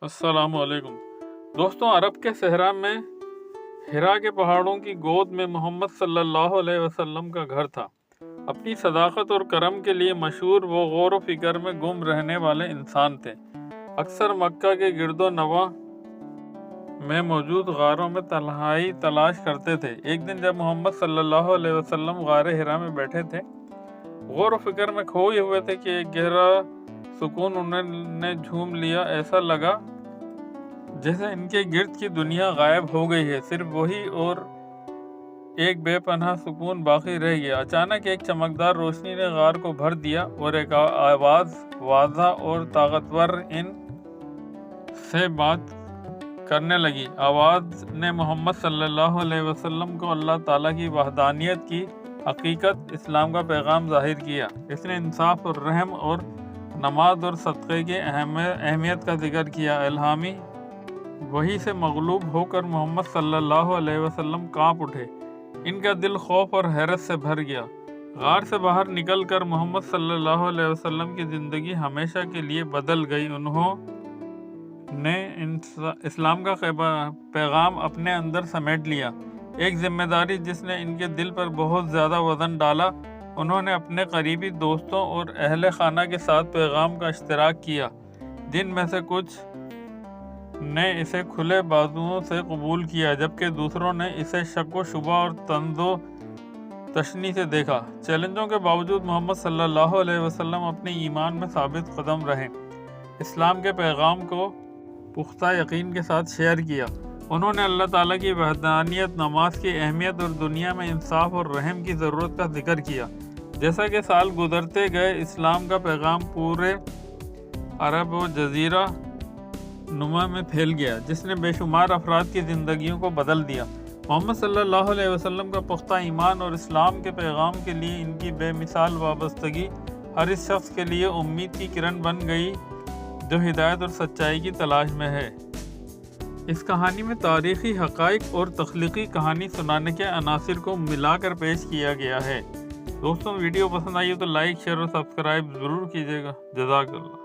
السلام علیکم دوستوں، عرب کے صحرا میں ہرا کے پہاڑوں کی گود میں محمد صلی اللہ علیہ وسلم کا گھر تھا۔ اپنی صداقت اور کرم کے لیے مشہور وہ غور و فکر میں گم رہنے والے انسان تھے۔ اکثر مکہ کے گرد و نواح میں موجود غاروں میں تنہائی تلاش کرتے تھے۔ ایک دن جب محمد صلی اللہ علیہ وسلم غار ہرا میں بیٹھے تھے، غور و فکر میں کھوئے ہوئے تھے کہ ایک گہرا سکون انہیں نے جھوم لیا۔ ایسا لگا جیسے ان کے گرد کی دنیا غائب ہو گئی ہے، صرف وہی اور ایک بے پناہ سکون باقی رہ گیا۔ اچانک ایک چمکدار روشنی نے غار کو بھر دیا اور ایک آواز واضح اور طاقتور ان سے بات کرنے لگی۔ آواز نے محمد صلی اللہ علیہ وسلم کو اللہ تعالیٰ کی وحدانیت کی حقیقت، اسلام کا پیغام ظاہر کیا۔ اس نے انصاف اور رحم اور نماز اور صدقے کی اہمیت کا ذکر کیا۔ الہامی وحی سے مغلوب ہو کر محمد صلی اللہ علیہ وسلم کانپ اٹھے۔ ان کا دل خوف اور حیرت سے بھر گیا۔ غار سے باہر نکل کر محمد صلی اللہ علیہ وسلم کی زندگی ہمیشہ کے لیے بدل گئی۔ انہوں نے اسلام کا پیغام اپنے اندر سمیٹ لیا، ایک ذمہ داری جس نے ان کے دل پر بہت زیادہ وزن ڈالا۔ انہوں نے اپنے قریبی دوستوں اور اہل خانہ کے ساتھ پیغام کا اشتراک کیا، جن میں سے کچھ نے اسے کھلے بازوؤں سے قبول کیا، جبکہ دوسروں نے اسے شک و شبہ اور طنز و تشنی سے دیکھا۔ چیلنجوں کے باوجود محمد صلی اللہ علیہ وسلم اپنے ایمان میں ثابت قدم رہے، اسلام کے پیغام کو پختہ یقین کے ساتھ شیئر کیا۔ انہوں نے اللہ تعالیٰ کی وحدانیت، نماز کی اہمیت اور دنیا میں انصاف اور رحم کی ضرورت کا ذکر کیا۔ جیسا کہ سال گزرتے گئے، اسلام کا پیغام پورے عرب و جزیرہ نما میں پھیل گیا، جس نے بے شمار افراد کی زندگیوں کو بدل دیا۔ محمد صلی اللہ علیہ وسلم کا پختہ ایمان اور اسلام کے پیغام کے لیے ان کی بے مثال وابستگی ہر اس شخص کے لیے امید کی کرن بن گئی جو ہدایت اور سچائی کی تلاش میں ہے۔ اس کہانی میں تاریخی حقائق اور تخلیقی کہانی سنانے کے عناصر کو ملا کر پیش کیا گیا ہے۔ دوستوں، ویڈیو پسند آئی تو لائک، شیئر اور سبسکرائب ضرور کیجیے گا۔ جزاک اللہ۔